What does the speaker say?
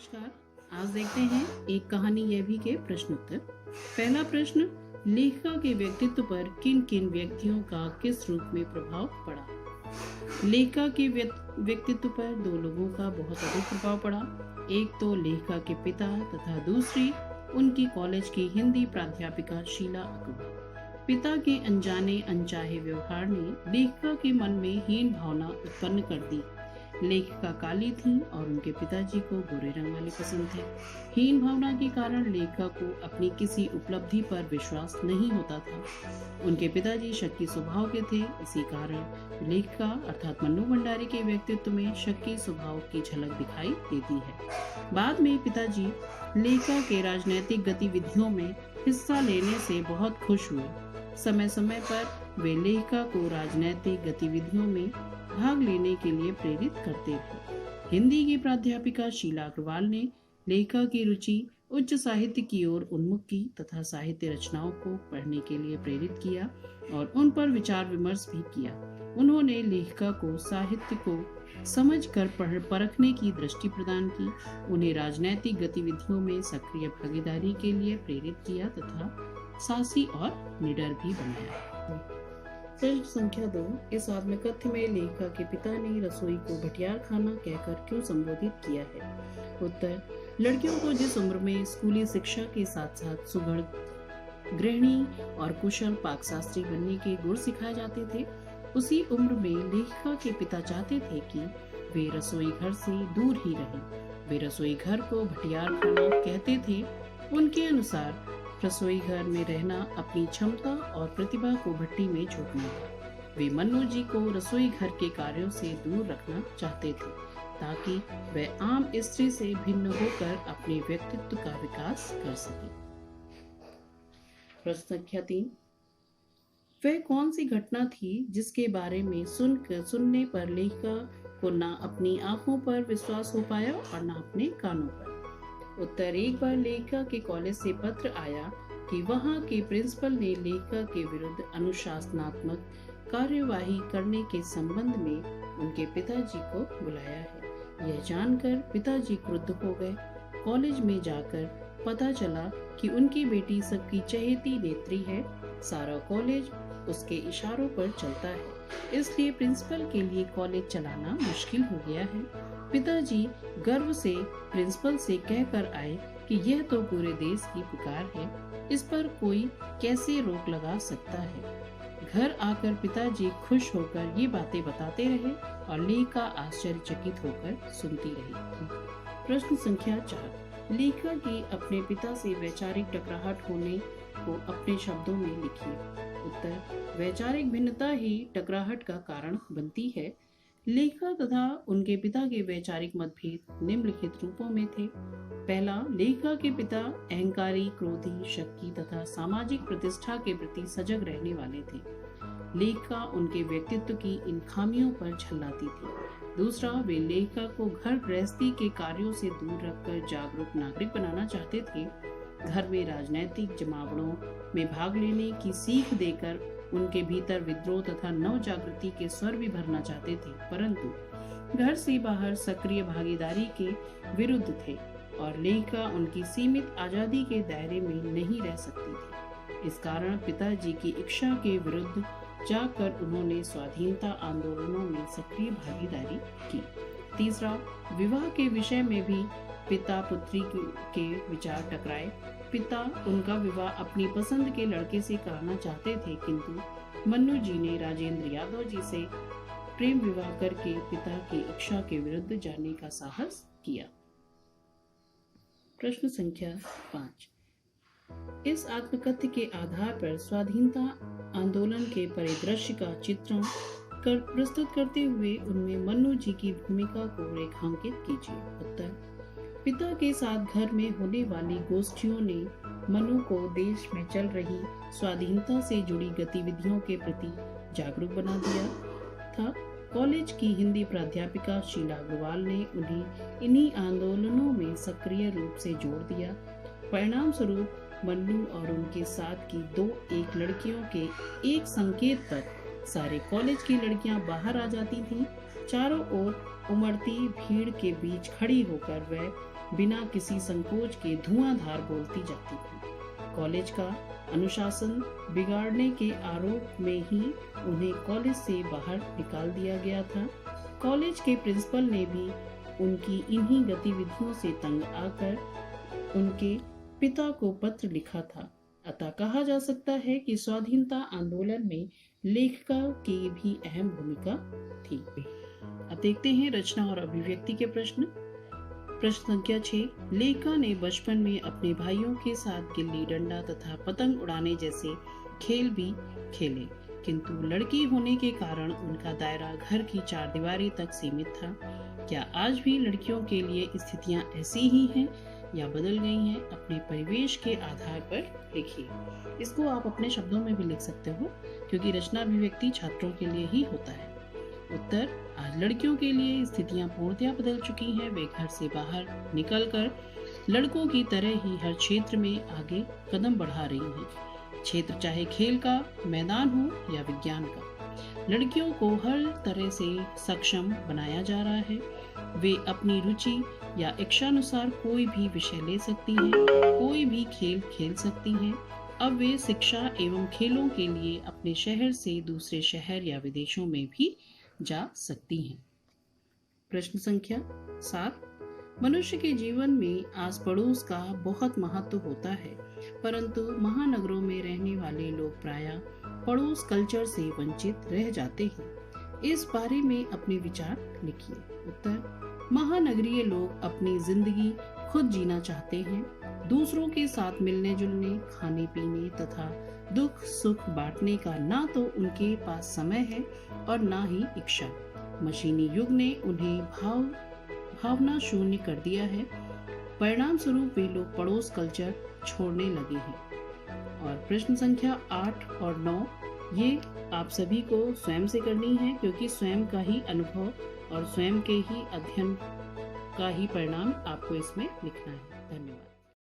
नमस्कार। आज देखते हैं एक कहानी यह भी के प्रश्न उत्तर। पहला प्रश्न, लेखिका के व्यक्तित्व पर किन किन व्यक्तियों का किस रूप में प्रभाव पड़ा। लेखिका के व्यक्तित्व पर दो लोगों का बहुत अधिक प्रभाव पड़ा। एक तो लेखिका के पिता तथा दूसरी उनकी कॉलेज की हिंदी प्राध्यापिका शीला अग्रवाल। पिता के अनजाने अनचाहे व्यवहार ने लेखिका के मन में हीन भावना उत्पन्न कर दी। लेखिका काली थी और उनके पिताजी को गोरे रंग वाले पसंद थे। हीन भावना के कारण लेखिका को अपनी किसी उपलब्धि पर विश्वास नहीं होता था। उनके पिताजी शक्की स्वभाव के थे। इसी कारण लेखिका अर्थात मन्नू भंडारी के व्यक्तित्व में शक्की स्वभाव की झलक दिखाई देती है। बाद में पिताजी लेखिका के राजनीतिक गतिविधियों में हिस्सा लेने से बहुत खुश हुए। समय समय पर वे लेखिका को राजनीतिक गतिविधियों में भाग लेने के लिए प्रेरित करते थे। हिंदी की प्राध्यापिका शीला अग्रवाल ने लेखिका की रुचि उच्च साहित्य की ओर उन्मुख की तथा साहित्य रचनाओं को पढ़ने के लिए प्रेरित किया और उन पर विचार विमर्श भी किया। उन्होंने लेखिका को साहित्य को समझकर परखने की दृष्टि प्रदान की, उन्हें राजनीतिक गतिविधियों में सक्रिय भागीदारी के लिए प्रेरित किया तथा साहसी और निडर भी बनाया। प्रश्न संख्या 2, इस आत्मकथ्य में लेखिका के पिता ने रसोई को भटियार खाना कहकर क्यों संबोधित किया है। उत्तर, लड़कियों को जिस उम्र में स्कूली शिक्षा के साथ साथ सुघड़ गृहिणी और कुशल पाकशास्त्री बनने के गुण सिखाए जाते थे, उसी उम्र में लेखिका के पिता चाहते थे कि वे रसोई घर से दूर ही रहें। वे रसोई घर को भटियार खाना कहते थे। उनके अनुसार रसोई घर में रहना अपनी क्षमता और प्रतिभा को भट्टी में झोंकना था। वे मन्नू जी को रसोई घर के कार्यों से दूर रखना चाहते थे ताकि वह आम स्त्री से भिन्न होकर अपने व्यक्तित्व का विकास कर सके। प्रश्न संख्या 3, वह कौन सी घटना थी जिसके बारे में सुनने पर लेखिका को न अपनी आंखों पर विश्वास हो पाया और न अपने कानों पर। उत्तर, एक बार लेखिका के कॉलेज से पत्र आया कि वहां के प्रिंसिपल ने लेखिका के विरुद्ध अनुशासनात्मक कार्यवाही करने के संबंध में उनके पिताजी को बुलाया है। यह जानकर पिताजी क्रुद्ध हो गए। कॉलेज में जाकर पता चला कि उनकी बेटी सबकी चहेती नेत्री है। सारा कॉलेज उसके इशारों पर चलता है, इसलिए प्रिंसिपल के लिए कॉलेज चलाना मुश्किल हो गया है। पिताजी गर्व से प्रिंसिपल से कहकर आए कि यह तो पूरे देश की पुकार है, इस पर कोई कैसे रोक लगा सकता है। घर आकर पिताजी खुश होकर ये बातें बताते रहे और लेखिका आश्चर्यचकित होकर सुनती रही। प्रश्न संख्या 4, लेखिका की अपने पिता से वैचारिक टकराहट होने को अपने शब्दों में लिखिए। उत्तर, वैचारिक भिन्नता ही टकराहट का कारण बनती है। लेखिका तथा उनके पिता के वैचारिक मतभेद निम्नलिखित रूपों में थे। पहला, लेखिका के पिता अहंकारी, क्रोधी, शक्की तथा सामाजिक प्रतिष्ठा के प्रति सजग रहने वाले थे। लेखिका उनके व्यक्तित्व की इन खामियों पर झल्लाती थी। दूसरा, वे लेखिका को घर गृहस्थी के कार्यों से दूर रखकर जागरूक नागरिक बनाना चाहते थे। घर में राजनैतिक जमावड़ों में भाग लेने की सीख देकर उनके भीतर विद्रोह तथा नव जागृति के स्वर भी भरना चाहते थे, परंतु घर से बाहर सक्रिय भागीदारी के विरुद्ध थे और लेखिका उनकी सीमित आजादी के दायरे में नहीं रह सकती थी। इस कारण पिताजी की इच्छा के विरुद्ध जाकर उन्होंने स्वाधीनता आंदोलनों में सक्रिय भागीदारी की। तीसरा, विवाह के विषय में भी पिता पुत्री के विचार टकराए। पिता उनका विवाह अपनी पसंद के लड़के से कराना चाहते थे, किंतु मन्नू जी ने राजेंद्र यादव जी से प्रेम विवाह करके पिता की इच्छा के विरुद्ध जाने का साहस किया। प्रश्न संख्या 5, इस आत्मकथ्य के आधार पर स्वाधीनता आंदोलन के परिदृश्य का चित्रण प्रस्तुत करते हुए उनमें मन्नू जी की भूमिका को रेखांकित कीजिए। उत्तर, पिता के साथ घर में होने वाली गोष्ठियों ने मनु को देश में चल रही स्वाधीनता से जुड़ी गतिविधियों के प्रति जागरूक बना दिया था। कॉलेज की हिंदी प्राध्यापिका शीला अग्रवाल ने उन्हें इन्हीं आंदोलनों में सक्रिय रूप से जोड़ दिया। परिणाम स्वरूप मन्नू और उनके साथ की 2 लड़कियों के एक संकेत पर सारे कॉलेज की लड़कियां बाहर आ जाती थीं। चारों ओर उमड़ती भीड़ के बीच खड़ी होकर वह बिना किसी संकोच के धुआंधार बोलती जाती थी। कॉलेज का अनुशासन बिगाड़ने के आरोप में ही उन्हें कॉलेज से बाहर निकाल दिया गया था। कॉलेज के प्रिंसिपल ने भी उनकी इन्हीं गतिविधियों से तंग आकर उनके पिता को पत्र लिखा था। अतः कहा जा सकता है कि स्वाधीनता आंदोलन में लेखिका की भी अहम भूमिका थी। अब देखते हैं रचना और अभिव्यक्ति के प्रश्न। प्रश्न संख्या 6। लेखिका ने बचपन में अपने भाइयों के साथ गिल्ली डंडा तथा पतंग उड़ाने जैसे खेल भी खेले, किंतु लड़की होने के कारण उनका दायरा घर की चारदीवारी तक सीमित था। क्या आज भी लड़कियों के लिए स्थितियां ऐसी ही हैं या बदल गई हैं? अपने परिवेश के आधार पर लिखिए। इसको आप अपने शब्दों में भी लिख सकते हो, क्योंकि रचना अभिव्यक्ति छात्रों के लिए ही होता है। उत्तर: आज लड़कियों के लिए स्थितियां पूर्णतया बदल चुकी हैं। वे घर से बाहर निकलकर लड़कों की तरह ही हर क्षेत्र में आगे कदम बढ़ा रही हैं, क्षेत्र चाहे खेल का मैदान हो या विज्ञान का। लड़कियों को हर तरह से सक्षम बनाया जा रहा है। वे अपनी रुचि या इच्छानुसार कोई भी विषय ले सकती हैं, कोई भी खेल खेल सकती हैं। अब वे शिक्षा एवं खेलों के लिए अपने शहर से दूसरे शहर या विदेशों में भी जा सकती हैं। प्रश्न संख्या 7। मनुष्य के जीवन में आस पड़ोस का बहुत महत्व होता है, परंतु महानगरों में रहने वाले लोग प्रायः पड़ोस कल्चर से वंचित रह जाते हैं। इस बारे में अपने विचार लिखिए। उत्तर: महानगरीय लोग अपनी जिंदगी खुद जीना चाहते हैं। दूसरों के साथ मिलने जुलने, खाने पीने तथा दुख सुख बांटने का ना तो उनके पास समय है और ना ही इच्छा। मशीनी युग ने उन्हें भावना शून्य कर दिया है। परिणाम स्वरूप वे लोग पड़ोस कल्चर छोड़ने लगे हैं। और प्रश्न संख्या 8 और 9 ये आप सभी को स्वयं से करनी है, क्योंकि स्वयं का ही अनुभव और स्वयं के ही अध्ययन का ही परिणाम आपको इसमें लिखना है। धन्यवाद।